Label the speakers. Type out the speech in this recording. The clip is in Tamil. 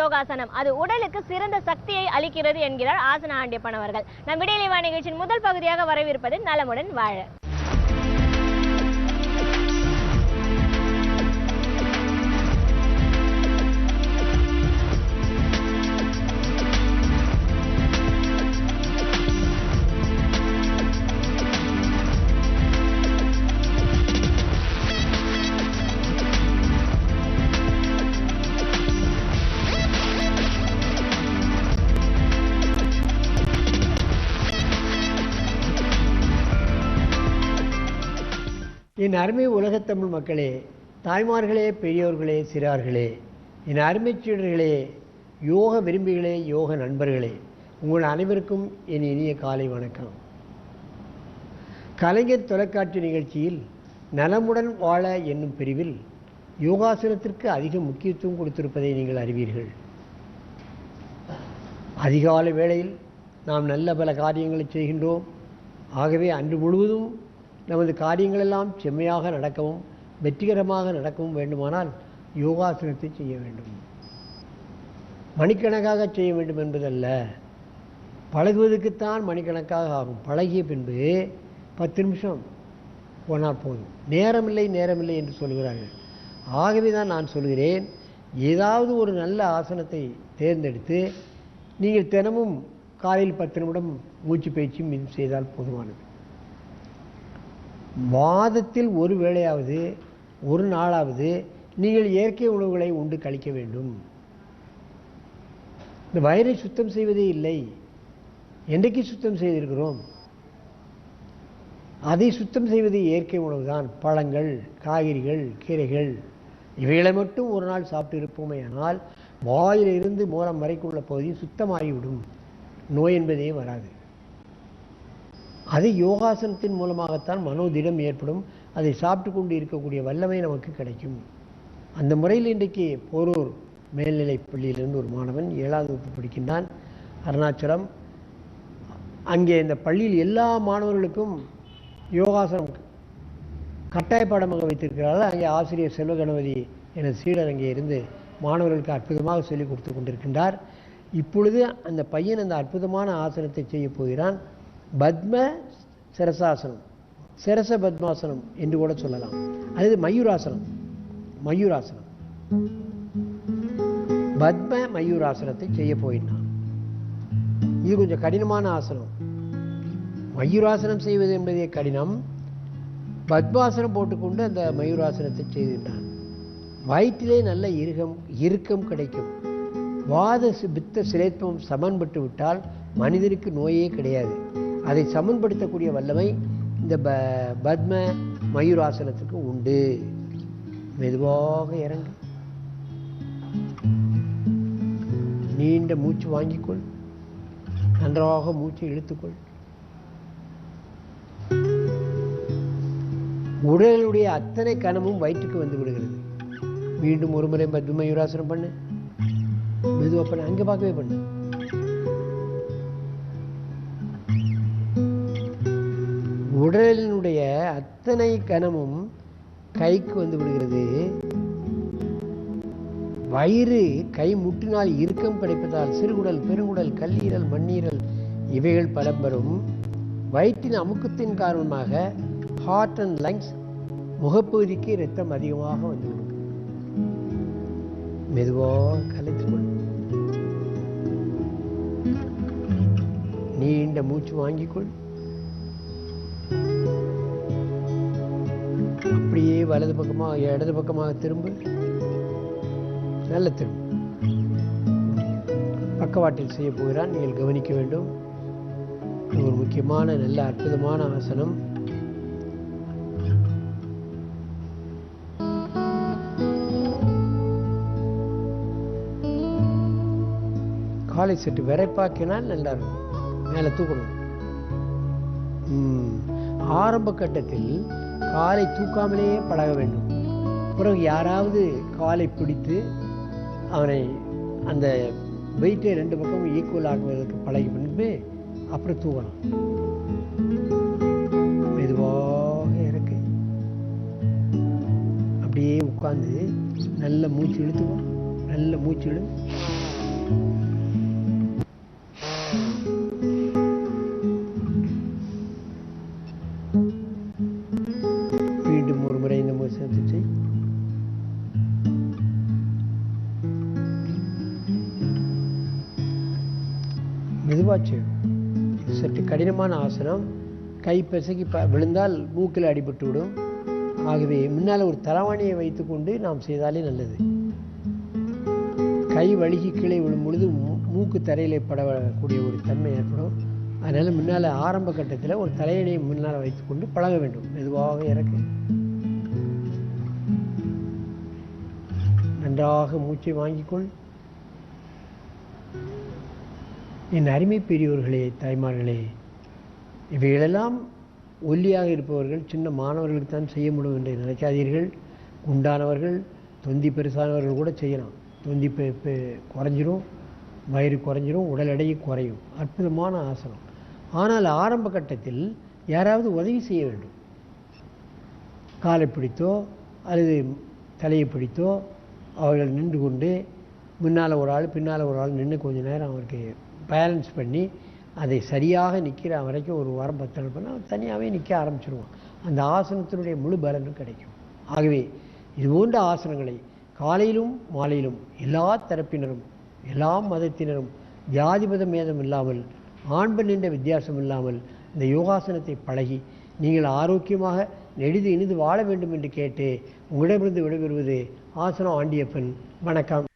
Speaker 1: யோகாசனம் அது உடலுக்கு சிறந்த சக்தியை அளிக்கிறது என்கிறார் ஆசன ஆண்டியப்பன் அவர்கள். நம் விடியலிவா நிகழ்ச்சியின் முதல் பகுதியாக வரவிருப்பது நலமுடன் வாழ.
Speaker 2: என் அருமை உலகத்தமிழ் மக்களே, தாய்மார்களே, பெரியோர்களே, சிறார்களே, என் அருமை சீடர்களே, யோக விரும்பிகளே, யோக நண்பர்களே, உங்கள் அனைவருக்கும் என் இனிய காலை வணக்கம். கலைஞர் தொலைக்காட்சி நிகழ்ச்சியில் நலமுடன் வாழ என்னும் பிரிவில் யோகாசனத்திற்கு அதிக முக்கியத்துவம் கொடுத்திருப்பதை நீங்கள் அறிவீர்கள். அதிகாலை வேளையில் நாம் நல்ல பல காரியங்களை செய்கின்றோம். ஆகவே அன்று முழுவதும் நமது காரியங்களெல்லாம் செம்மையாக நடக்கவும் வெற்றிகரமாக நடக்கவும் வேண்டுமானால் யோகாசனத்தை செய்ய வேண்டும். மணிக்கணக்காக செய்ய வேண்டும் என்பதல்ல, பழகுவதற்குத்தான் மணிக்கணக்காக ஆகும். பழகிய பின்பு 10 நிமிஷம் போனால் போதும். நேரமில்லை என்று சொல்கிறார்கள். ஆகவே தான் நான் சொல்கிறேன், ஏதாவது ஒரு நல்ல ஆசனத்தை தேர்ந்தெடுத்து நீங்கள் தினமும் காலையில் 10 நிமிடம் மூச்சு பயிற்சியும் செய்தால் போதுமானது. மாதத்தில் ஒரு வேளையாவது ஒரு நாளாவது நீங்கள் இயற்கை உணவுகளை உண்டு கழிக்க வேண்டும். இந்த வயிறை சுத்தம் செய்வதே இல்லை. என்றைக்கு சுத்தம் செய்திருக்கிறோம்? அதை சுத்தம் செய்வது இயற்கை உணவு தான். பழங்கள், காய்கறிகள், கீரைகள் இவைகளை மட்டும் ஒரு நாள் சாப்பிட்டு இருப்போமே ஆனால் வாயிலிருந்து மூலம் வரைக்குள்ள பகுதி சுத்தமாகிவிடும். நோய் என்பதே வராது. அது யோகாசனத்தின் மூலமாகத்தான் மனோதிடம் ஏற்படும். அதை சாப்பிட்டு கொண்டு இருக்கக்கூடிய வல்லமை நமக்கு கிடைக்கும். அந்த முறையில் இன்றைக்கு போரூர் மேல்நிலைப் பள்ளியிலிருந்து ஒரு மாணவன் 7வது வகுப்பு படிக்கின்றான், அருணாச்சலம். அங்கே இந்த பள்ளியில் எல்லா மாணவர்களுக்கும் யோகாசனம் கட்டாய பாடமாக வைத்திருக்கிறார்கள். அங்கே ஆசிரியர் செல்வகணபதி என சீடர் அங்கே இருந்து மாணவர்களுக்கு அற்புதமாக சொல்லிக் கொடுத்து கொண்டிருக்கின்றார். இப்பொழுது அந்த பையன் அந்த அற்புதமான ஆசனத்தை செய்ய போகிறான். பத்ம சிரசாசனம், சிரச பத்மாசனம் என்று கூட சொல்லலாம். அது மயூராசனம். பத்ம மயூராசனத்தை செய்ய போயினான். இது கொஞ்சம் கடினமான ஆசனம். மயூராசனம் செய்வது என்பதே கடினம். பத்மாசனம் போட்டுக்கொண்டு அந்த மயூராசனத்தை செய்துட்டான். வயிற்றிலே நல்ல இறுக்கம் கிடைக்கும். வாத பித்த சிலேத்வம் சமன்பட்டு விட்டால் மனிதனுக்கு நோயே கிடையாது. அதை சமன்படுத்தக்கூடிய வல்லமை இந்த பத்ம மயூராசனத்துக்கு உண்டு. மெதுவாக இறங்கு. நீண்ட மூச்சு வாங்கிக்கொள். நன்றாக மூச்சை இழுத்துக்கொள். உடலுடைய அத்தனை கனமும் வயிற்றுக்கு வந்து விடுகிறது. மீண்டும் ஒரு முறை பத்ம மயூராசனம் பண்ணு. மெதுவாக பண்ணு. அங்கே பார்க்கவே பண்ணு. உடலினுடைய அத்தனை கனமும் கைக்கு வந்து விடுகிறது. வயிறு கை முட்டினால் இறுக்கம் கிடைப்பதால் சிறுகுடல், பெருங்குடல், கல்லீரல், மண்ணீரல் இவைகள் பலம் பெறும். வயிற்றின் அமுக்கத்தின் காரணமாக ஹார்ட் அண்ட் லங்ஸ் முகப்பகுதிக்கு இரத்தம் அதிகமாக வந்துவிடும். மெதுவாக கலைத்துக்கொள். நீண்ட மூச்சு வாங்கிக்கொள். அப்படியே வலது பக்கமாக இடது பக்கமாக திரும்ப. நல்ல திரும்ப. பக்கவாட்டில் செய்ய போகிறான். நீங்கள் கவனிக்க வேண்டும். ஒரு முக்கியமான நல்ல அற்புதமான ஆசனம். காலை சற்று விரைப்பாக்கினால் நல்லா இருக்கும். மேலே தூக்கணும். ஆரம்ப கட்டத்தில் காலை தூக்காமலேயே பழக வேண்டும். பிறகு யாராவது காலை பிடித்து அவனை அந்த வெயிட்டை 2 பக்கமும் ஈக்குவல் ஆக்குவதற்கு பழகி பின்பு அப்புறம் தூக்கணும். மெதுவாக இறக்கு. அப்படியே உட்கார்ந்து நல்ல மூச்சு இழுத்துக்கோ. நல்ல மூச்சு இழு. மெதுவாக செய்யணும். இது சற்று கடினமான ஆசனம். கை பிசகி விழுந்தால் மூக்கில் அடிபட்டு விடும். ஆகவே முன்னால் ஒரு தலவாணியை வைத்துக்கொண்டு நாம் செய்தாலே நல்லது. கை வழுகி கீழே விழும் பொழுது மூக்கு தரையிலே படக்கூடிய ஒரு தன்மை ஏற்படும். அதனால் முன்னால் ஆரம்ப கட்டத்தில் ஒரு தலையணையை முன்னால் வைத்துக்கொண்டு பழக வேண்டும். மெதுவாக இறக்கு. நன்றாக மூச்சை வாங்கிக்கொள். என் அருமை பெரியோர்களே, தாய்மார்களே, இவைகளெல்லாம் ஒல்லியாக இருப்பவர்கள், சின்ன மாணவர்களுக்கு தான் செய்ய முடியும் என்று நினைக்காதீர்கள். உண்டானவர்கள், தொந்தி பெருசானவர்கள் கூட செய்யலாம். தொந்தி குறைஞ்சிரும், வயிறு குறைஞ்சிரும், உடல் எடையும் குறையும். அற்புதமான ஆசனம். ஆனால் ஆரம்ப கட்டத்தில் யாராவது உதவி செய்ய வேண்டும். காலை பிடித்தோ அல்லது தலையை பிடித்தோ அவர்கள் நின்று கொண்டு முன்னால் ஒரு ஆள் பின்னால் ஒரு ஆள் நின்று கொஞ்ச நேரம் அவருக்கு பேலன்ஸ் பண்ணி அதை சரியாக நிற்கிற வரைக்கும் ஒரு வாரம் 10 நாள் பண்ணால் அவர் தனியாகவே நிற்க ஆரம்பிச்சிடுவான். அந்த ஆசனத்தினுடைய முழு பலனும் கிடைக்கும். ஆகவே இது போன்ற ஆசனங்களை காலையிலும் மாலையிலும் எல்லா தரப்பினரும், எல்லா மதத்தினரும், ஜாதி மத மேதம் இல்லாமல், ஆண் பெண் என்ற வித்தியாசம் இல்லாமல் இந்த யோகாசனத்தை பழகி நீங்கள் ஆரோக்கியமாக நெடிது இனிது வாழ வேண்டும் என்று கேட்டு உங்களிடமிருந்து விடைபெறுவது ஆசனம் ஆண்டியப்பன். வணக்கம்.